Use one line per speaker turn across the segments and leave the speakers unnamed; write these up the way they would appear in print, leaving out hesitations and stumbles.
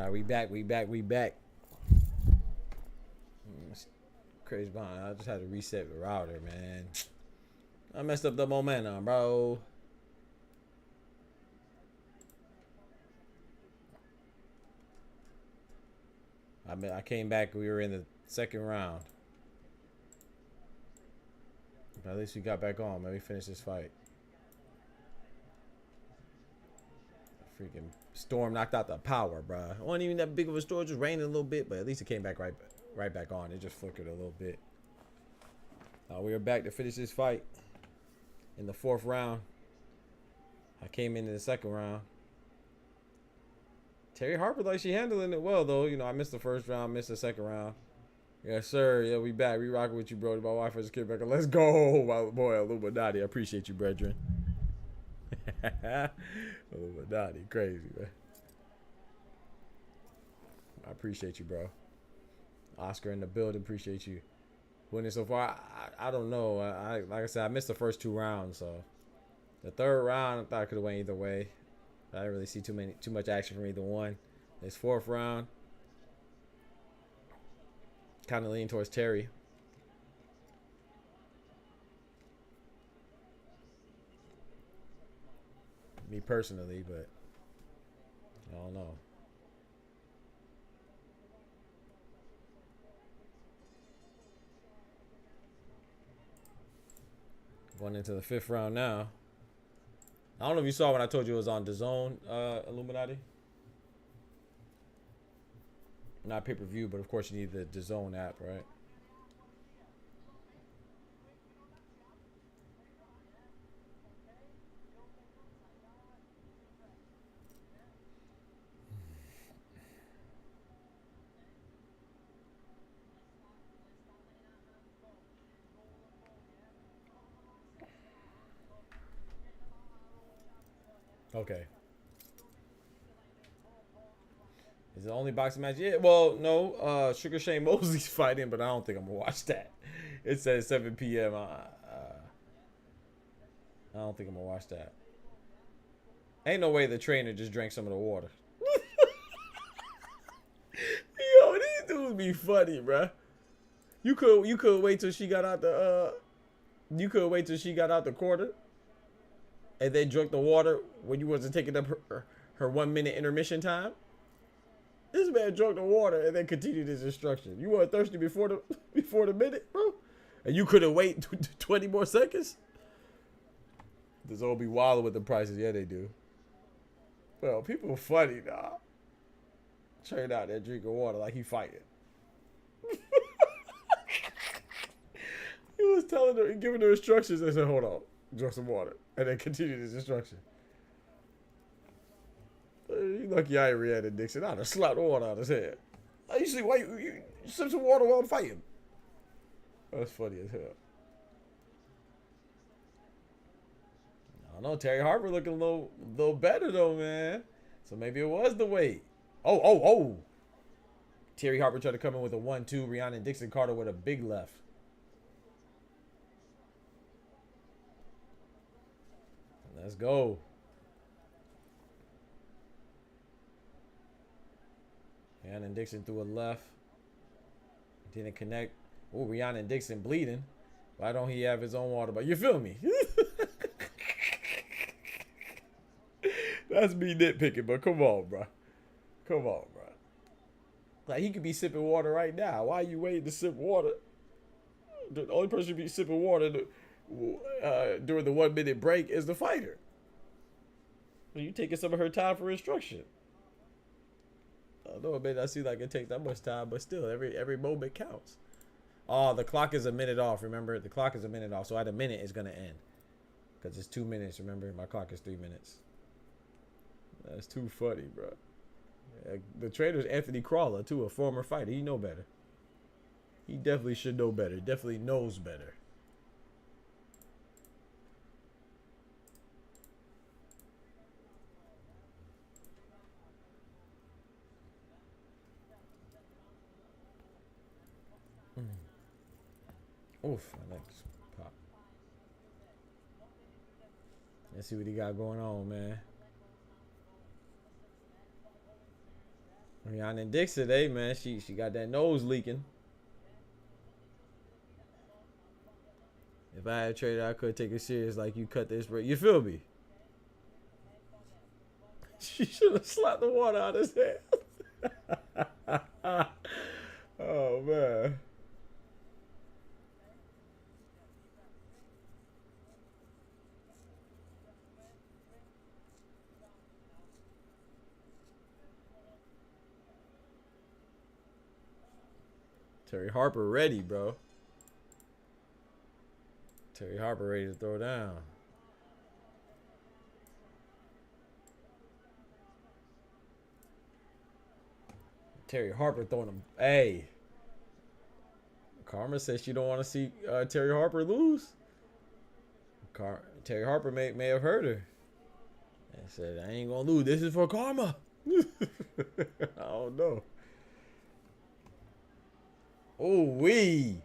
Alright, we back. Crazy behind. I just had to reset the router, man. I messed up the momentum, bro. I came back. We were in the second round. But at least we got back on. Let me finish this fight. Freaking storm knocked out the power, bro. It wasn't even that big of a storm. Just raining a little bit, but at least it came back right back on. It just flickered a little bit. We are back to finish this fight in the fourth round. I came into the second round. Terri Harper, like, she handling it well, though. You know, I missed the first round, missed the second round. Yes, sir. Yeah, we back. We rocking with you, bro. My wife just came back. Let's go, my boy Illuminati. I appreciate you, brethren. Illuminati, crazy, man. I appreciate you, bro. Oscar in the building, appreciate you. Winning so far, I don't know. Like I said, I missed the first two rounds, so the third round I thought I could have went either way. I didn't really see too much action from either one. This fourth round, kind of leaning towards Terri. Me personally, but I don't know. Going into the fifth round now. I don't know if you saw when I told you it was on DAZN, Illuminati. Not pay-per-view, but of course you need the DAZN app, right? Okay. Is it the only boxing match? Yeah, well, no. Sugar Shane Mosley's fighting, but I don't think I'm going to watch that. It says 7 p.m. I don't think I'm going to watch that. Ain't no way the trainer just drank some of the water. Yo, these dudes be funny, bruh. You could wait till she got out the quarter and then drunk the water when you wasn't taking up her 1 minute intermission time. This man drunk the water and then continued his instruction. You weren't thirsty before the minute, bro? And you couldn't wait 20 more seconds? This all be wild with the prices. Yeah, they do. Well, people are funny, dog. Train out there drinking water like he fighting. He was telling her, giving her instructions. They said, hold on, drink some water. And then continued his instruction. You lucky I ain't Rhiannon Dixon. I'd have slapped the water out of his head. You see, why you sip some water while I'm fighting? That's funny as hell. I don't know. Terri Harper looking a little better though, man. So maybe it was the weight. Oh. Terri Harper tried to come in with a 1-2. Rhiannon Dixon Carter with a big left. Let's go. Rhiannon Dixon threw a left. Didn't connect. Oh, Rhiannon Dixon bleeding. Why don't he have his own water? But you feel me? That's me nitpicking, but come on, bro. Come on, bro. Like, he could be sipping water right now. Why are you waiting to sip water? The only person to be sipping water during the 1 minute break is the fighter. You taking some of her time for instruction. I know it may not seem like it takes that much time, but still, every moment counts. Oh, the clock is a minute off. Remember, the clock is a minute off. So at a minute, it's gonna end because it's 2 minutes. Remember, my clock is 3 minutes. That's too funny, bro. The trainer's Anthony Crawler too, a former fighter. He know better. He definitely should know better. Definitely knows better. Oof, my neck's pop. Let's see what he got going on, man. RHIANNON Dixon, hey man, she got that nose leaking. If I had traded, I could take it serious like you cut this. You feel me? She should have slapped the water out of his hand. Oh man. Terri Harper ready, bro. Terri Harper ready to throw down. Terri Harper throwing him. Hey. Karma says she don't want to see Terri Harper lose. Terri Harper may have heard her. And said, I ain't going to lose. This is for Karma. I don't know. Ooh wee.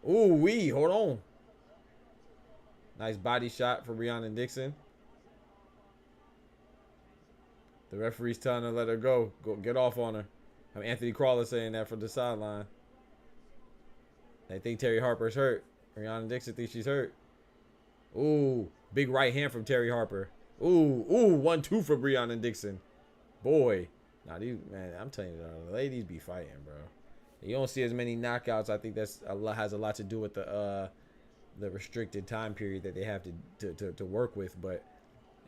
Ooh wee. Hold on. Nice body shot for RHIANNON Dixon. The referee's telling her to let her go. Go get off on her. Anthony Crawler saying that from the sideline. They think Terri Harper's hurt. RHIANNON Dixon thinks she's hurt. Ooh, big right hand from Terri Harper. Ooh, 1-2 from RHIANNON Dixon. Boy, now these man, I'm telling you, the ladies be fighting, bro. You don't see as many knockouts. I think that's has a lot to do with the restricted time period that they have to work with, but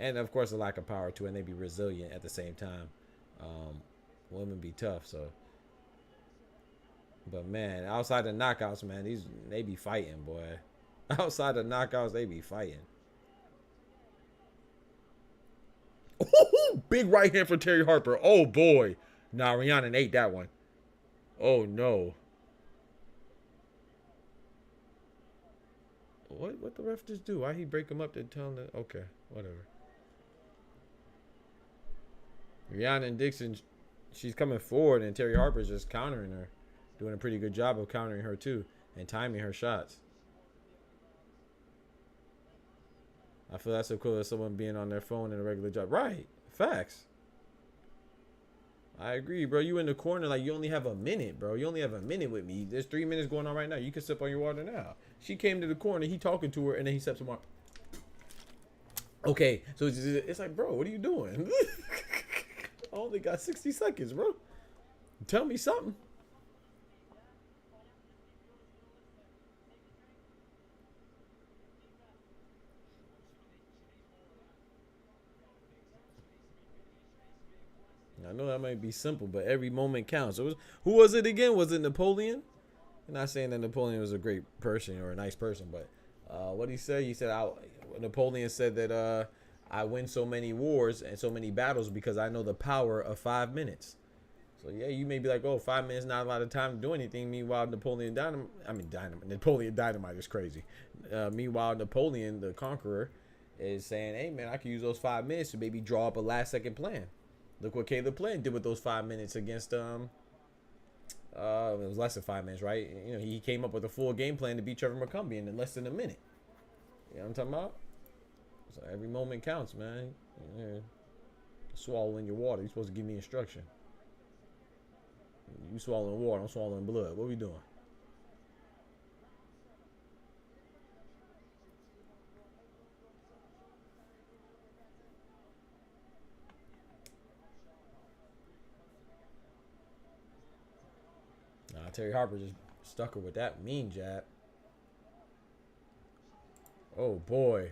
and of course the lack of power too, and they be resilient at the same time. Women be tough, so. But man, outside the knockouts, man, they be fighting, boy. Outside the knockouts, they be fighting. Ooh, big right hand for Terri Harper. Oh boy, nah, RHIANNON ate that one. Oh no. What the ref just do? Why he break him up to tell him that? Okay, whatever. RHIANNON Dixon, she's coming forward, and Terri Harper's just countering her. Doing a pretty good job of countering her too and timing her shots. I feel that's so cool as someone being on their phone in a regular job. Right. Facts. I agree, bro. You in the corner like you only have a minute, bro. You only have a minute with me. There's 3 minutes going on right now. You can sip on your water now. She came to the corner. He talking to her, and then he sips some water. Okay. So it's like, bro, what are you doing? I only got 60 seconds, bro. Tell me something. I know that might be simple, but every moment counts. Who was it again? Was it Napoleon? I'm not saying that Napoleon was a great person or a nice person, but what he said? He said, Napoleon said that I win so many wars and so many battles because I know the power of 5 minutes. So yeah, you may be like, oh, 5 minutes, not a lot of time to do anything. Meanwhile, Napoleon Dynamite is crazy. Meanwhile, Napoleon, the conqueror, is saying, hey man, I can use those 5 minutes to maybe draw up a last second plan. Look what Caleb Plant did with those 5 minutes against it was less than 5 minutes, right? You know, he came up with a full game plan to beat Trevor McCumbee in less than a minute. You know what I'm talking about? So every moment counts, man. Yeah. Swallowing your water. You're supposed to give me instruction. You swallowing water, I'm swallowing blood. What are we doing? Nah, Terri Harper just stuck her with that mean jab. Oh boy.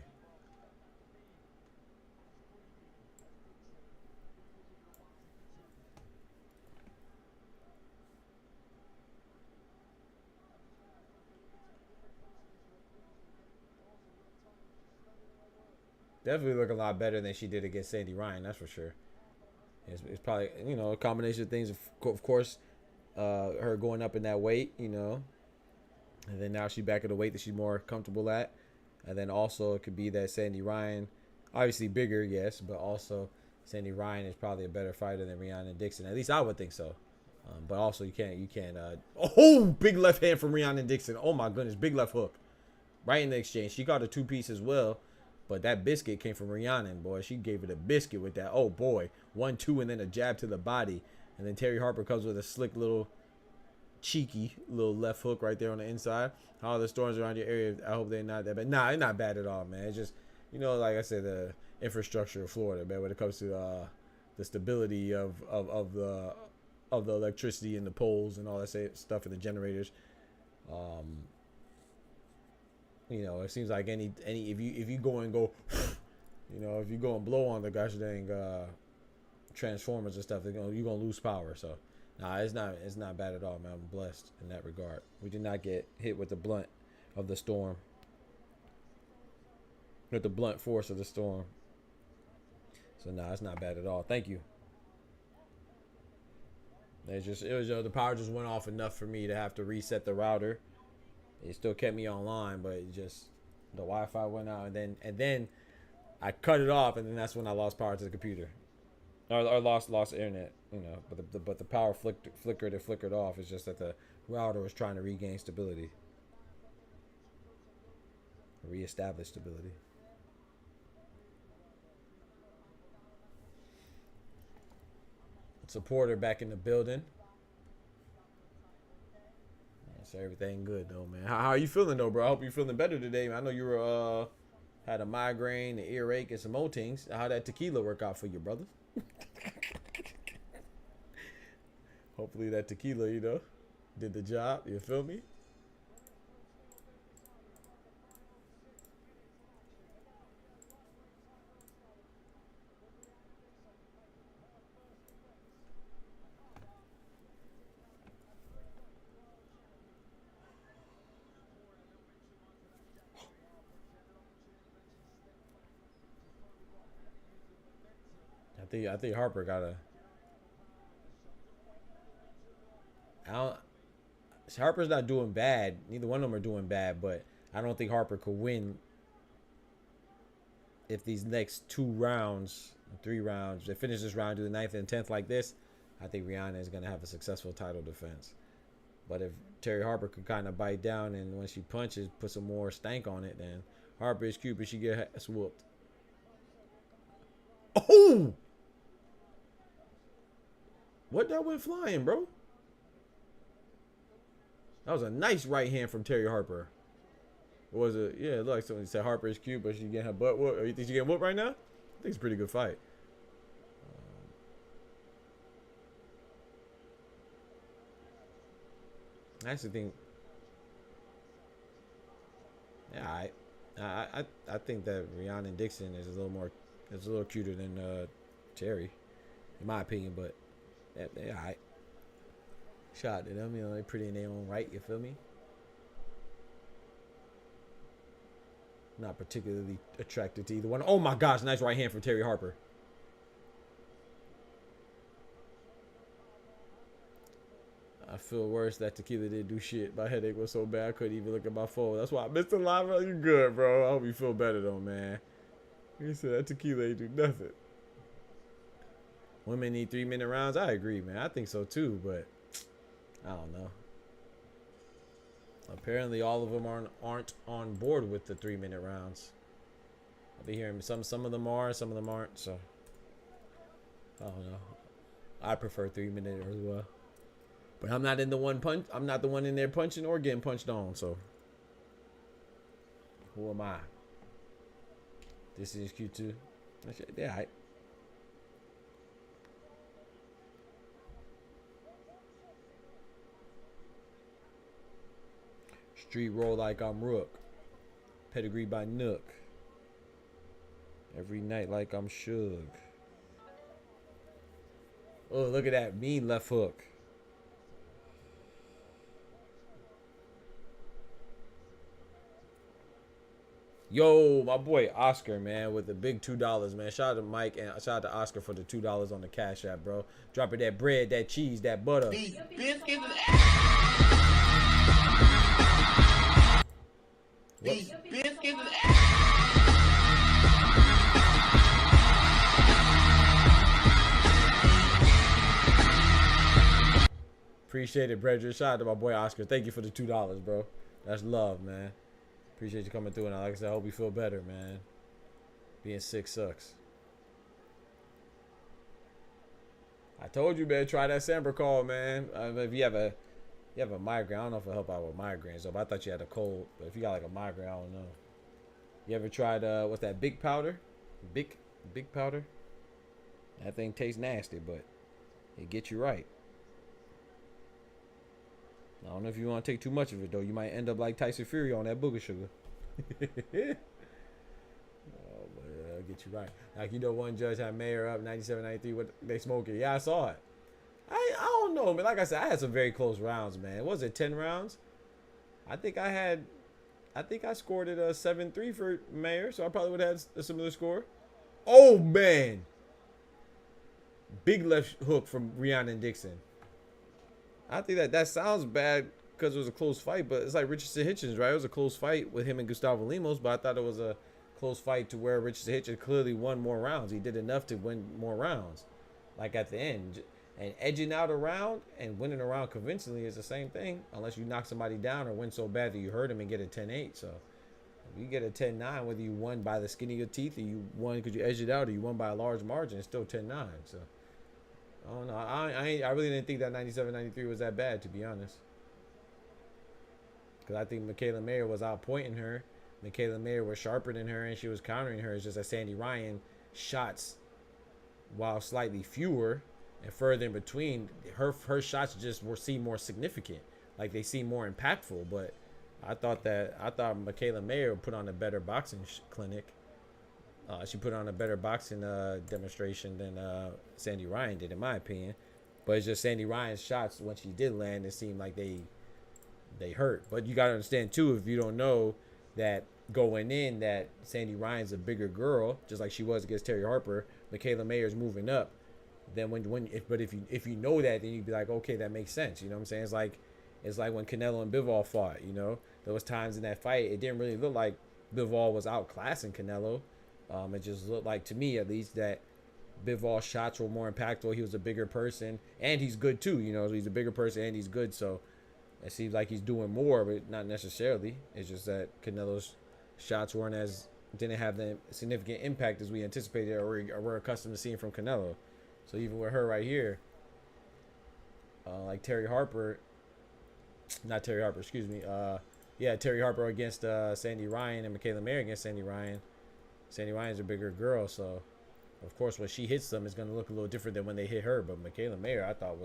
Definitely look a lot better than she did against Sandy Ryan, that's for sure. It's probably, you know, a combination of things. Of course, her going up in that weight, you know, and then now she's back at a weight that she's more comfortable at. And then also it could be that Sandy Ryan, obviously bigger, yes, but also Sandy Ryan is probably a better fighter than RHIANNON Dixon. At least I would think so. But also you can't. Oh, big left hand from RHIANNON Dixon. Oh my goodness, big left hook, right in the exchange. She got a 2-piece as well. But that biscuit came from Rhiannon, boy. She gave it a biscuit with that. Oh boy, 1-2, and then a jab to the body, and then Terri Harper comes with a slick little, cheeky little left hook right there on the inside. How are the storms around your area? I hope they're not that bad. Nah, they're not bad at all, man. It's just, you know, like I said, the infrastructure of Florida, man. When it comes to the stability of the electricity and the poles and all that stuff and the generators. You know, it seems like any if you go and go, you know, if you go and blow on the gosh dang transformers and stuff, you're gonna lose power. So, nah, it's not bad at all, man. I'm blessed in that regard. We did not get hit with the blunt of the storm, with the blunt force of the storm. So, nah, it's not bad at all. Thank you. It was the power just went off enough for me to have to reset the router. It still kept me online, but it just, the Wi-Fi went out, and then I cut it off, and then that's when I lost power to the computer, or lost internet, you know. But the power flickered off. It's just that the router was trying to regain stability, reestablish stability. Supporter back in the building. So everything good though, man. How are you feeling though, bro? I hope you're feeling better today, man. I know you were had a migraine, an earache, and some more things. How'd that tequila work out for you, brother? Hopefully that tequila, you know, did the job. You feel me? I think Harper got a. Harper's not doing bad. Neither one of them are doing bad, but I don't think Harper could win if these next 3 rounds, they finish this round, do the 9th and 10th like this. I think Rihanna is going to have a successful title defense. But if Terri Harper could kind of bite down and when she punches, put some more stank on it, then Harper is cute, but she gets whooped. Oh! What that went flying, bro? That was a nice right hand from Terri Harper. What was it? Yeah, it looked like somebody said Harper is cute, but she getting her butt whooped. Or you think she getting whooped right now? I think it's a pretty good fight. I actually think, yeah, I think that RHIANNON DIXON is a little cuter than Terri, in my opinion. But yeah, alright. Shout out to them, you know, they're pretty in their own right. You feel me? Not particularly attracted to either one. Oh my gosh, nice right hand from Terri Harper. I feel worse. That tequila didn't do shit. My headache was so bad I couldn't even look at my phone. That's why I missed a lot, bro. You good, bro? I hope you feel better though, man. You said that tequila ain't do nothing. Women need 3-minute rounds. I agree, man. I think so too, but I don't know. Apparently, all of them aren't on board with the 3-minute rounds. I've been hearing some of them are, some of them aren't. So I don't know. I prefer 3-minute as well. But I'm not in the one punch. I'm not the one in there punching or getting punched on. So who am I? This is Q2. Yeah, alright. Street roll like I'm Rook. Pedigree by Nook. Every night like I'm Suge. Oh, look at that mean left hook. Yo, my boy Oscar, man, with the big $2, man. Shout out to Mike and shout out to Oscar for the $2 on the Cash App, bro. Dropping that bread, that cheese, that butter. These biscuits. These biscuits. Appreciate it, brethren. Shout out to my boy Oscar. Thank you for the $2, bro. That's love, man. Appreciate you coming through, and like I said, I hope you feel better, man. Being sick sucks. I told you, man. Try that Sambucol, man. If you have a migraine, I don't know if it'll help out with migraines, though. But I thought you had a cold. But if you got like a migraine, I don't know. You ever tried what's that big powder? Big powder. That thing tastes nasty, but it gets you right. I don't know if you want to take too much of it though. You might end up like Tyson Fury on that booger sugar. Oh, but it'll get you right. Like, you know, one judge had Mayor up 97-93. What they smoking? Yeah, I saw it. I don't know, man. Like I said, I had some very close rounds, man. Was it 10 rounds? I think I scored it 7-3 for Mayor, so I probably would have had a similar score. Oh man. Big left hook from RHIANNON Dixon. I think that sounds bad because it was a close fight, but it's like Richardson Hitchens, right? It was a close fight with him and Gustavo Lemos, but I thought it was a close fight to where Richardson Hitchens clearly won more rounds. He did enough to win more rounds, like at the end. And edging out a round and winning a round convincingly is the same thing, unless you knock somebody down or win so bad that you hurt him and get a 10-8. So if you get a 10-9, whether you won by the skin of your teeth or you won because you edged it out or you won by a large margin, it's still 10-9. So I don't know. I really didn't think that 97-93 was that bad, to be honest. Because I think Michaela Mayer was outpointing her. Michaela Mayer was sharper than her, and she was countering her. It's just that Sandy Ryan shots, while slightly fewer and further in between, her shots just seem more significant. Like, they seem more impactful. But I thought Michaela Mayer put on a better boxing clinic. She put on a better boxing demonstration than Sandy Ryan did, in my opinion. But it's just Sandy Ryan's shots, when she did land, it seemed like they hurt. But you got to understand, too, if you don't know that going in, that Sandy Ryan's a bigger girl, just like she was against Terri Harper, Michaela Mayer's moving up. Then if you know that, then you'd be like, okay, that makes sense. You know what I'm saying? It's like when Canelo and Bivol fought. You know, there was times in that fight it didn't really look like Bivol was outclassing Canelo. It just looked like, to me at least, that Bivol's shots were more impactful. He was a bigger person, and he's good too. You know, he's a bigger person and he's good. So it seems like he's doing more, but not necessarily. It's just that Canelo's shots didn't have the significant impact as we anticipated or were accustomed to seeing from Canelo. So even with her right here, like Terri Harper, Terri Harper against Sandy Ryan and Michaela Mayer against Sandy Ryan. Sandy Ryan's a bigger girl, so of course when she hits them, it's going to look a little different than when they hit her. But Michaela Mayer, I thought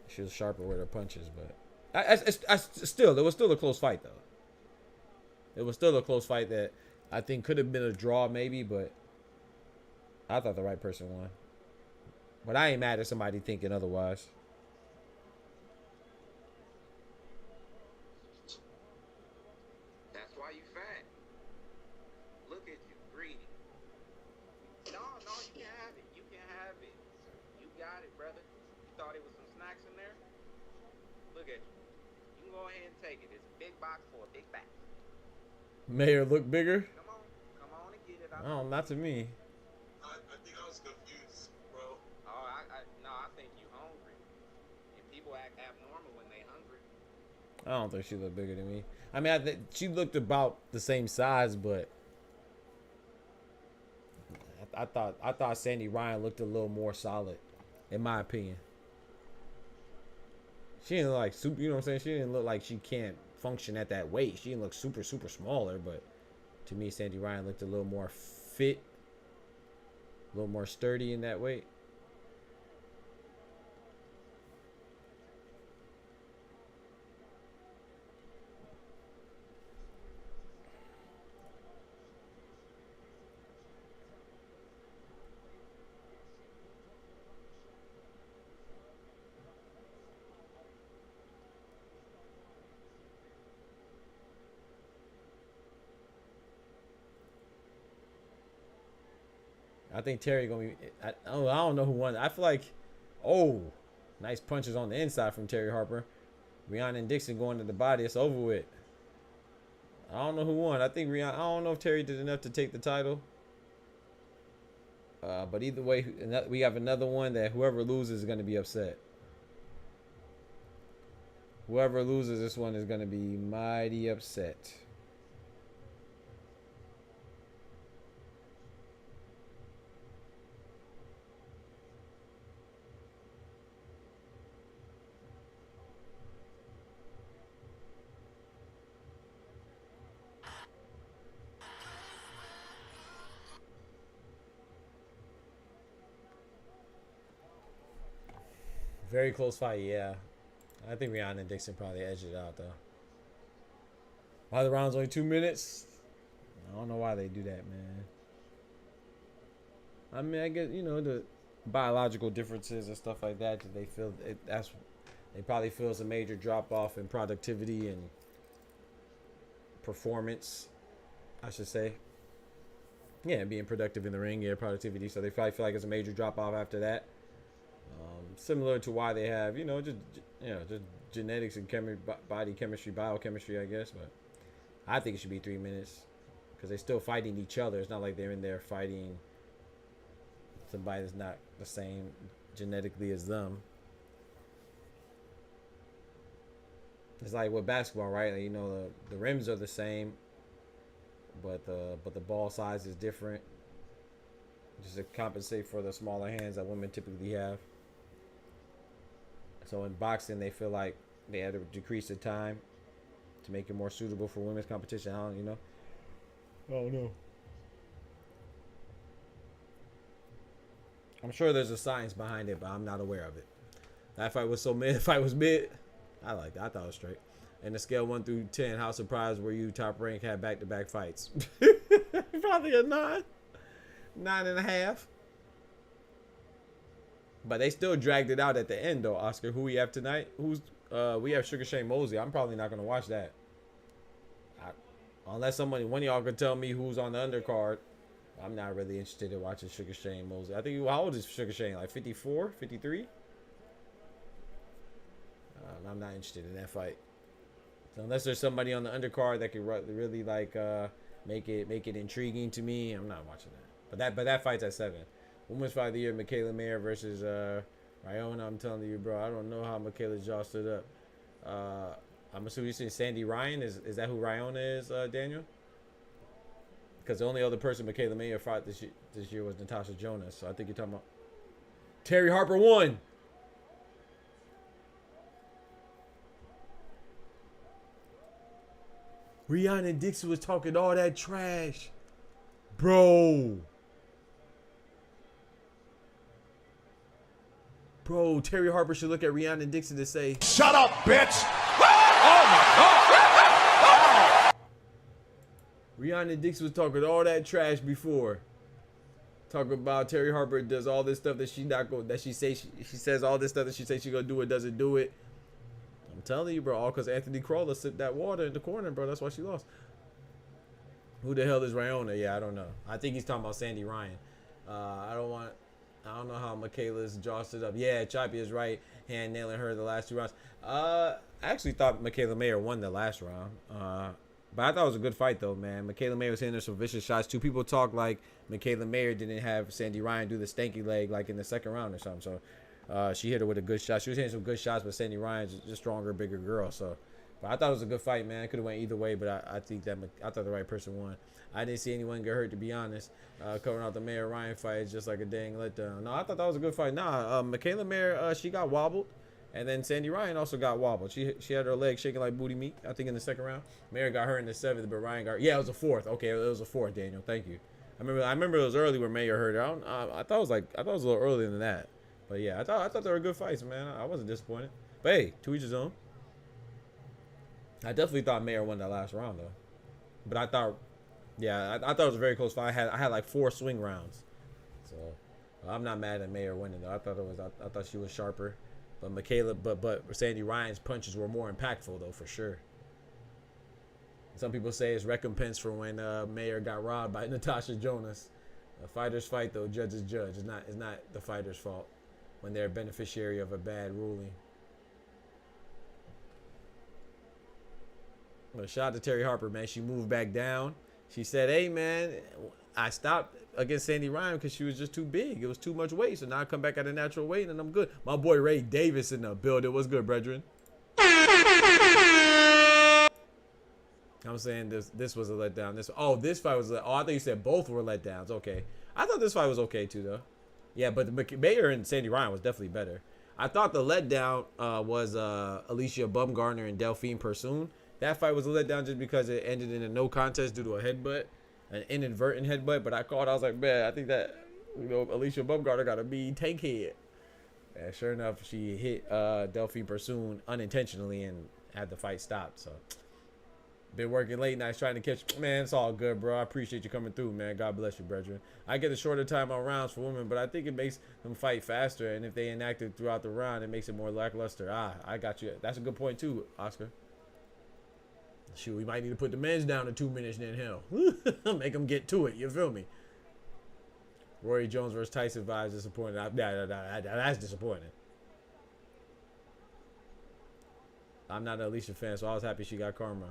she was sharper with her punches. But it was still a close fight, though. It was still a close fight that I think could have been a draw maybe, but I thought the right person won. But I ain't mad at somebody thinking otherwise.
That's why you fat. Look at you, greedy. No, you can have it. You can have it. You got it, brother. You thought it was some snacks in there? Look at you. You can go ahead and take it. It's a big box for a big bag.
Mayor look bigger?
Come on and get it.
Oh, not to me.
I think I was confused, bro.
Oh, I think you hungry. And people act abnormal when they hungry.
I don't think she looked bigger than me. I mean, she looked about the same size, but I thought Sandy Ryan looked a little more solid, in my opinion. She didn't look like super, you know what I'm saying? She didn't look like she can't function at that weight. She didn't look super smaller, but to me, Sandy Ryan looked a little more fit, a little more sturdy in that weight. I think Terry gonna be. I don't know who won. I feel like, nice punches on the inside from Terri Harper. RHIANNON Dixon going to the body. It's over with. I don't know who won. I think I don't know if Terry did enough to take the title. But either way, we have another one that whoever loses is gonna be upset. Whoever loses this one is gonna be mighty upset. Very close fight, yeah. I think RHIANNON and Dixon probably edged it out, though. Why the round's only 2 minutes? I don't know why they do that, man. I mean, I guess, you know, the biological differences and stuff like that. They feel they probably feel it's a major drop off in productivity and performance, I should say. Yeah, being productive in the ring, yeah, productivity. So they probably feel like it's a major drop off after that. Similar to why they have, just genetics and body chemistry, biochemistry, I guess. But I think it should be 3 minutes because they're still fighting each other. It's not like they're in there fighting somebody that's not the same genetically as them. It's like with basketball, right? Like, the rims are the same, but the ball size is different, just to compensate for the smaller hands that women typically have. So in boxing, they feel like they had to decrease the time to make it more suitable for women's competition. I don't know. I'm sure there's a science behind it, but I'm not aware of it. That fight was so mid. The fight was mid. I liked it. I thought it was straight. And the scale 1 through 10, how surprised were you? Top Rank had back-to-back fights. Probably a 9, 9.5. But they still dragged it out at the end, though. Oscar, who we have tonight? We have Sugar Shane Mosley. I'm probably not gonna watch that, unless one of y'all could tell me who's on the undercard. I'm not really interested in watching Sugar Shane Mosley. I think, how old is Sugar Shane? Like 54, 53? I'm not interested in that fight. So unless there's somebody on the undercard that could really make it intriguing to me, I'm not watching that. But that fight's at 7. Women's Fight of the Year, Michaela Mayer versus RHIANNON. I'm telling you, bro, I don't know how Michaela's jaw stood up. I'm assuming you saying Sandy Ryan. Is that who RHIANNON is, Daniel? Because the only other person Michaela Mayer fought this year was Natasha Jonas. So I think you're talking about Terri Harper won. RHIANNON Dixon was talking all that trash, bro. Bro, Terri Harper should look at RHIANNON Dixon and say, "Shut up, bitch!" Oh my God! RHIANNON Dixon was talking all that trash before. Talking about Terri Harper does all this stuff that she says all this stuff that she says she gonna do it, doesn't do it. I'm telling you, bro, all because Anthony Crawler sipped that water in the corner, bro. That's why she lost. Who the hell is RHIANNON? Yeah, I don't know. I think he's talking about Sandy Ryan. I don't know how Michaela's jaw stood up. Yeah, Choppy is right. Hand nailing her the last 2 rounds. I actually thought Michaela Mayer won the last round. But I thought it was a good fight, though, man. Michaela Mayer was hitting her some vicious shots, too. People talk like Michaela Mayer didn't have Sandy Ryan do the stanky leg like in the second round or something. So she hit her with a good shot. She was hitting some good shots, but Sandy Ryan's just a stronger, bigger girl. So, but I thought it was a good fight, man. It could have went either way, but I thought the right person won. I didn't see anyone get hurt, to be honest. Covering out the Mayer Ryan fight is just like a dang letdown. No, I thought that was a good fight. Michaela Mayer, she got wobbled, and then Sandy Ryan also got wobbled. She had her leg shaking like booty meat, I think, in the second round. Mayer got her in the 7th, but Ryan got, yeah, it was a 4th. Okay, it was a 4th, Daniel. Thank you. I remember it was early where Mayer hurt her. I thought it was a little earlier than that. But yeah, I thought they were good fights, man. I wasn't disappointed. But hey, to each his own. I definitely thought Mayer won that last round, though. But I thought it was a very close fight. I had like 4 swing rounds, so I'm not mad at Mayer winning, though. I thought she was sharper, but Sandy Ryan's punches were more impactful, though, for sure. Some people say it's recompense for when Mayer got robbed by Natasha Jonas. A fighter's fight, though, judge's judge. It's not the fighter's fault when they're a beneficiary of a bad ruling. But shout out to Terri Harper, man. She moved back down. She said, hey, man, I stopped against Sandy Ryan because she was just too big. It was too much weight. So now I come back at a natural weight, and I'm good. My boy Ray Davis in the building. What's good, brethren? I'm saying this was a letdown. This fight was I thought you said both were letdowns. Okay. I thought this fight was okay, too, though. Yeah, but Mayer and Sandy Ryan was definitely better. I thought the letdown was Alicia Bumgarner and Delphine Persoon. That fight was a letdown just because it ended in a no contest due to a headbutt, an inadvertent headbutt. But I was like, man, I think that Alicia Bumgarner got a mean tank head. And sure enough, she hit Delphine Pursoon unintentionally and had the fight stopped. So, been working late nights trying to catch. Man, it's all good, bro. I appreciate you coming through, man. God bless you, brethren. I get a shorter time on rounds for women, but I think it makes them fight faster. And if they enact it throughout the round, it makes it more lackluster. I got you. That's a good point, too, Oscar. Shoot, we might need to put the men's down to 2 minutes then, hell. Make them get to it. You feel me? Rory Jones versus Tyson vibes disappointing. That's disappointing. I'm not an Alicia fan, so I was happy she got karma.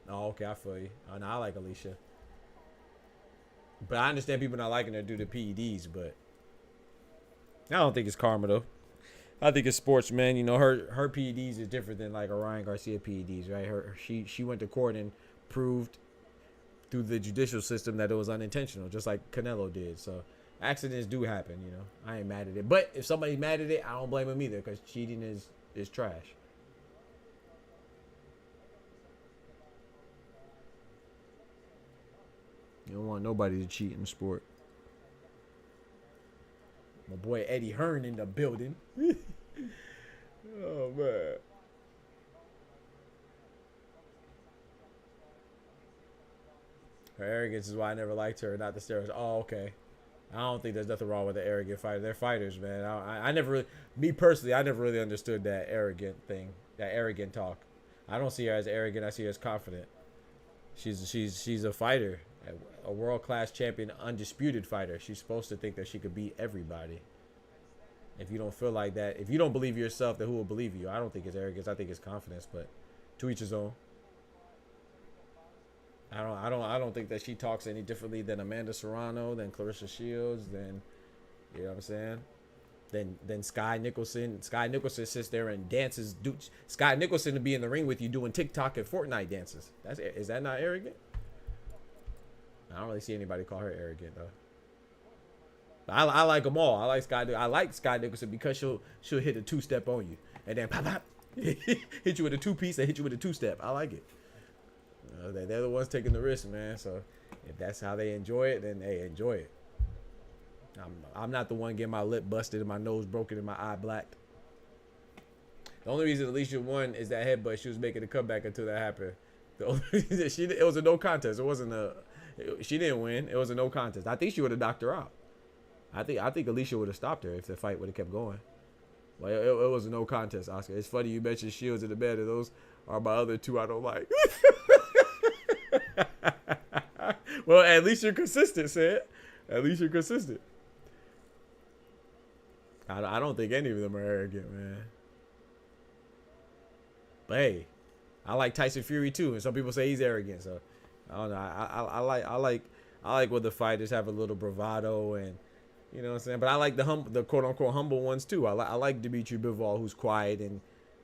Oh, okay, I feel you. Oh, no, I like Alicia. But I understand people not liking her due to PEDs, but I don't think it's karma, though. I think it's sports, man. You know, her PEDs is different than like Orion Garcia PEDs, right? She went to court and proved through the judicial system that it was unintentional, just like Canelo did. So accidents do happen, you know. I ain't mad at it. But if somebody's mad at it, I don't blame them either, because cheating is trash. You don't want nobody to cheat in the sport. My boy Eddie Hearn in the building. Oh, man. Her arrogance is why I never liked her, not the steroids. Oh, okay. I don't think there's nothing wrong with the arrogant fighter. They're fighters, man. I never really, me personally, I never really understood that arrogant thing, that arrogant talk. I don't see her as arrogant. I see her as confident. She's a fighter, a world-class champion, undisputed fighter. She's supposed to think that she could beat everybody. If you don't feel like that, if you don't believe yourself, then who will believe you? I don't think it's arrogance. I think it's confidence. But to each his own. I don't think that she talks any differently than Amanda Serrano, than Clarissa Shields, than, you know what I'm saying? Than Sky Nicholson. Sky Nicholson sits there and dances. Sky Nicholson to be in the ring with you doing TikTok and Fortnite dances. Is that not arrogant? I don't really see anybody call her arrogant though. But I like them all. I like Sky Nicholson because she'll hit a two-step on you and then pop hit you with a two-piece and hit you with a two-step. I like it. They're the ones taking the risk, man. So if that's how they enjoy it, then they enjoy it. I'm not the one getting my lip busted and my nose broken and my eye blacked. The only reason Alicia won is that headbutt. She was making a comeback until that happened. The only reason it was a no contest. It wasn't she didn't win. It was a no contest. I think she would have knocked her out. I think Alicia would have stopped her if the fight would have kept going. But it was a no contest, Oscar. It's funny you mentioned Shields in the bed, and those are my other two I don't like. Well, at least you're consistent, Sid. At least you're consistent. I don't think any of them are arrogant, man. But hey, I like Tyson Fury too, and some people say he's arrogant. So I don't know. I like when the fighters have a little bravado, and you know what I'm saying. But I like the quote unquote humble ones too. I like Dimitri Bivol, who's quiet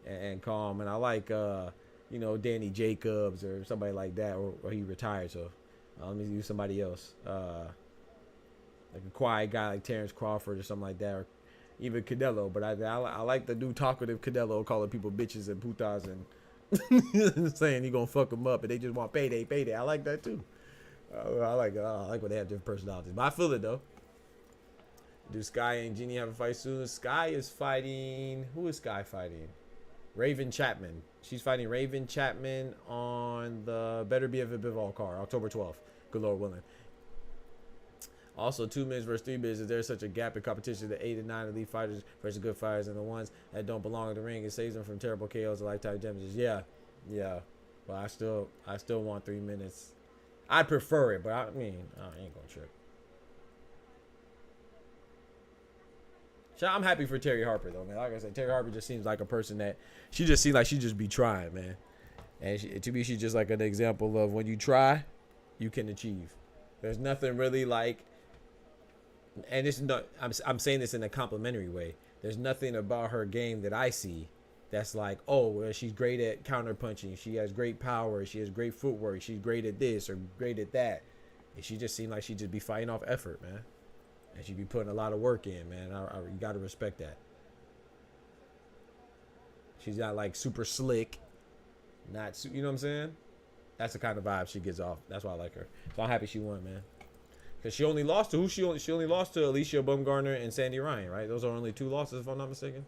and calm, and I like Danny Jacobs or somebody like that, or he retired. So let me use somebody else, like a quiet guy like Terrence Crawford or something like that, or even Canelo. But I like the new talkative Canelo, calling people bitches and putas and saying he gonna fuck them up and they just want payday. I like that too. I like when they have different personalities. But I feel it though. Do Sky and Jeannie have a fight soon? Sky is fighting. Who is Sky fighting? Raven Chapman. She's fighting Raven Chapman on the Better Be a Bivol card, October 12th. Good Lord willing. Also, 2 minutes versus 3 minutes. Is there such a gap in competition? The 8 and 9 elite fighters versus good fighters, and the ones that don't belong in the ring, it saves them from terrible KOs and lifetime damages. Yeah. But I still want 3 minutes. I prefer it, but I ain't gonna trip. I'm happy for Terri Harper though, man. Like I said, Terri Harper just seems like a person that she just seems like she just be trying, man. And to me, she's just like an example of when you try, you can achieve. There's nothing really like, and this is not. I'm saying this in a complimentary way. There's nothing about her game that I see that's like, oh, well, she's great at counter punching. She has great power. She has great footwork. She's great at this or great at that. And she just seemed like she just be fighting off effort, man. And she be putting a lot of work in, man. You got to respect that. She's not like super slick. You know what I'm saying? That's the kind of vibe she gives off. That's why I like her. So I'm happy she won, man. Because she only lost to who? She only lost to Alicia Baumgartner and Sandy Ryan, right? Those are only 2 losses, if I'm not mistaken.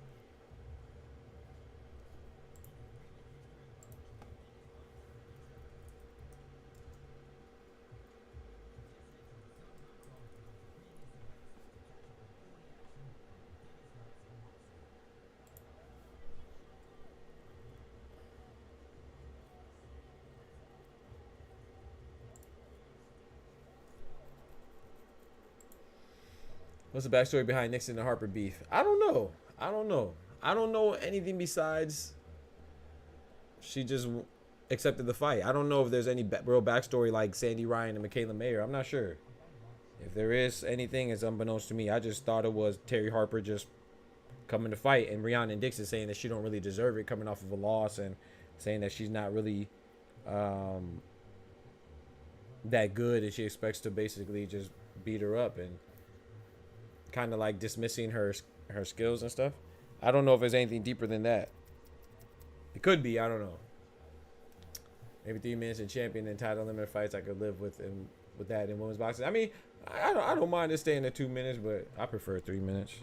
What's the backstory behind Nixon and Harper beef? I don't know. I don't know anything besides she just accepted the fight. I don't know if there's any real backstory like Sandy Ryan and Michaela Mayer. I'm not sure. If there is anything, it's unbeknownst to me. I just thought it was Terri Harper just coming to fight, and RHIANNON DIXON saying that she don't really deserve it coming off of a loss, and saying that she's not really that good, and she expects to basically just beat her up, and kind of like dismissing her skills and stuff. I don't know if there's anything deeper than that. It could be. I don't know. Maybe 3 minutes in champion and title limit fights I could live with, and with that in women's boxing. I mean, I don't mind it staying at 2 minutes, but I prefer 3 minutes.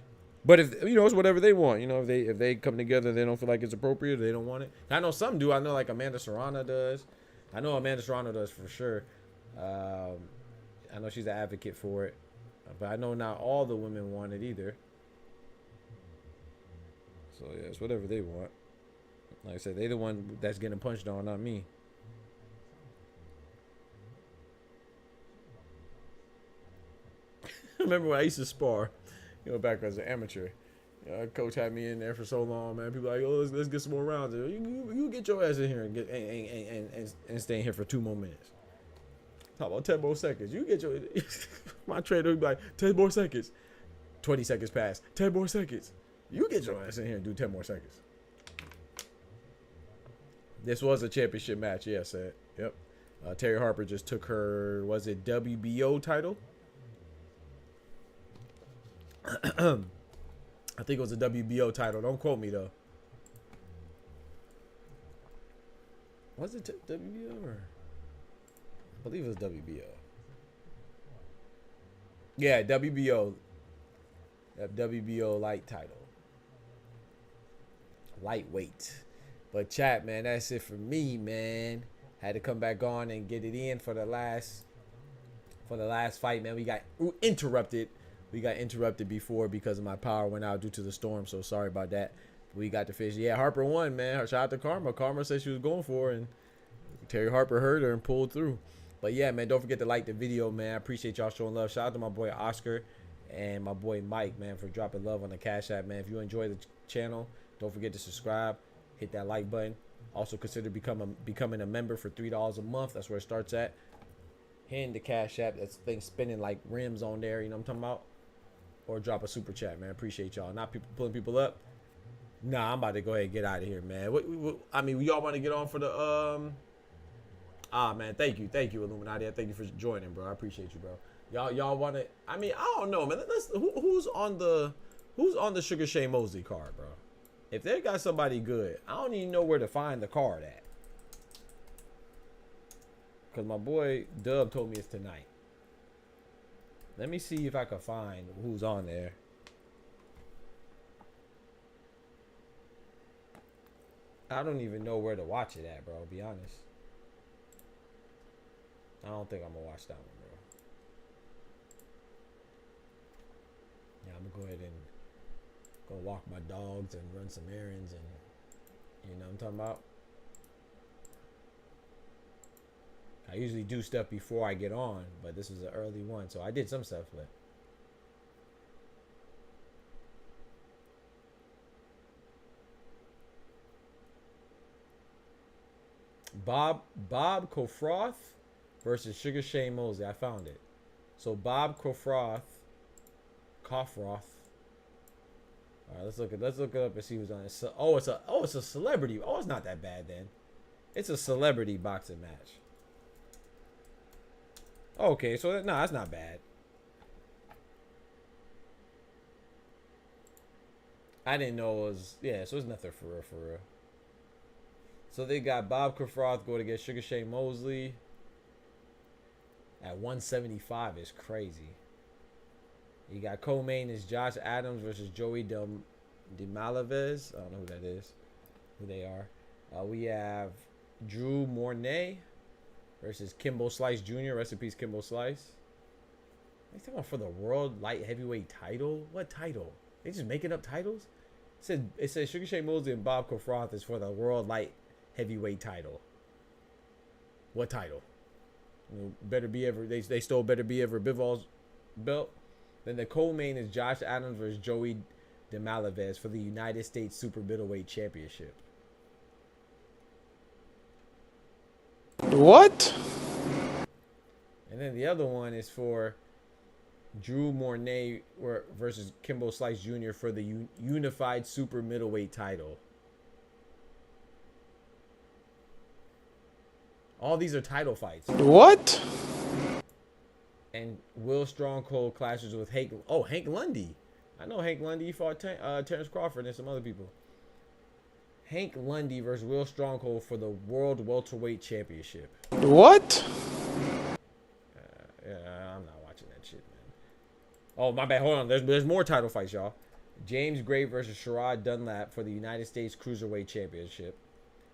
But if it's whatever they want, if they come together, they don't feel like it's appropriate, they don't want it. I know some do. I know like Amanda Serrano does. I know Amanda Serrano does for sure. I know she's an advocate for it, but I know not all the women want it either. So yeah, it's whatever they want. Like I said, they the one that's getting punched on, not me. Remember when I used to spar, back as an amateur. Coach had me in there for so long, man. People like, oh, let's get some more rounds. You get your ass in here and get and stay in here for 2 more minutes. How about 10 more seconds? You get your my trainer would be like 10 more seconds. 20 seconds pass. 10 more seconds. You get your ass in here and do 10 more seconds. This was a championship match, yeah, said. Yep. Terri Harper just took her, was it WBO title? I think it was a WBO title. Don't quote me though. Was it WBO or? I believe it was WBO. Yeah, WBO. That WBO light title. Lightweight. But chat, man, that's it for me, man. Had to come back on and get it in for the last fight, man. We got interrupted. We got interrupted before because of my power went out due to the storm. So sorry about that. We got to finish. Yeah, Harper won, man. Shout out to Karma. Karma said she was going for it, and Terri Harper heard her and pulled through. But yeah, man, don't forget to like the video, man. I appreciate y'all showing love. Shout out to my boy Oscar and my boy Mike, man, for dropping love on the Cash App, man. If you enjoy the channel, don't forget to subscribe. Hit that like button. Also consider becoming a member for $3 a month. That's where it starts at. Hitting the Cash App. That's thing spinning like rims on there. You know what I'm talking about? Or drop a super chat, man. Appreciate y'all. Not people pulling people up. Nah, I'm about to go ahead and get out of here, man. I mean, we all want to get on for the man. Thank you, Illuminati. Thank you for joining, bro. I appreciate you, bro. Y'all want to? I mean, I don't know, man. Who's on the Sugar Shane Mosley card, bro? If they got somebody good, I don't even know where to find the card at. Cause my boy Dub told me it's tonight. Let me see if I can find who's on there. I don't even know where to watch it at, bro. I'll be honest. I don't think I'm gonna watch that one, bro. Yeah, I'm gonna go ahead and go walk my dogs and run some errands, and you know what I'm talking about. I usually do stuff before I get on, but this is an early one, so I did some stuff. But Bob Kofroth versus Sugar Shane Mosley. I found it. So Bob Kofroth. All right, let's look it up and see who's on it. So, it's a celebrity. Oh, it's not that bad then. It's a celebrity boxing match. Okay, so that's not bad. I didn't know it was, yeah, so it's nothing for real. So they got Bob Kofroth going against Sugar Shane Mosley. at 175 is crazy. You got co-main is Josh Adams versus Joey DeMalaves. I don't know who that is, who they are. We have Drew Mornay versus Kimbo Slice Jr. Rest in peace, Kimbo Slice. They talking about for the world light heavyweight title? What title? They just making up titles? It said Sugar Shane Mosley and Bob Kofroth is for the world light heavyweight title. What title? Better be ever. They stole Better Be Ever Bivol belt. Then the co-main is Josh Adams versus Joey DeMalaves for the United States Super Middleweight Championship.
What?
And then the other one is for Drew Mornay versus Kimbo Slice Jr. for the Unified Super Middleweight title. All these are title fights.
What?
And Will Strong Cold clashes with Hank Lundy. I know Hank Lundy. He fought Terrence Crawford and some other people. Hank Lundy versus Will Stronghold for the World Welterweight Championship.
What?
Yeah, I'm not watching that shit, man. Oh, my bad. Hold on. There's more title fights, y'all. James Gray versus Sherrod Dunlap for the United States Cruiserweight Championship.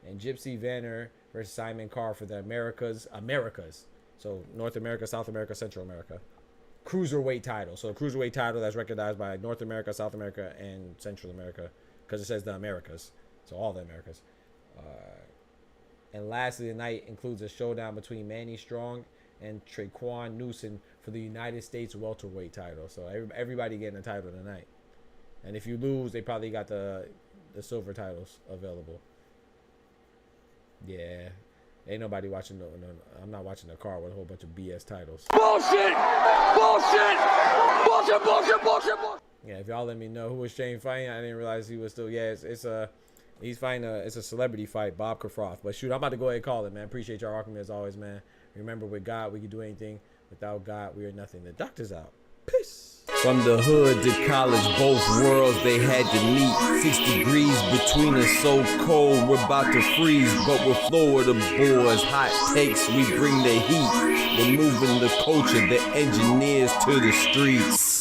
And Gypsy Vanner versus Simon Carr for the Americas. So North America, South America, Central America. Cruiserweight title. So a cruiserweight title that's recognized by North America, South America, and Central America. Because it says the Americas. So all the Americas. And lastly, the night includes a showdown between Manny Strong and Traquan Newson for the United States welterweight title. So everybody getting a title tonight. And if you lose, they probably got the silver titles available. Yeah. Ain't nobody watching I'm not watching the card with a whole bunch of BS titles.
Bullshit! Bullshit! Bullshit, bullshit, bullshit, bullshit!
Yeah, if y'all let me know who was Shane fighting, I didn't realize he was still. Yeah, he's fighting it's a celebrity fight, Bob Kofroth. But shoot, I'm about to go ahead and call it, man. Appreciate y'all rocking me as always, man. Remember, with God, we can do anything. Without God, we are nothing. The doctor's out. Peace.
From the hood to college, both worlds they had to meet. 6 degrees between us, so cold we're about to freeze. But we're Florida boys, hot takes, we bring the heat. We're moving the culture, the engineers to the streets.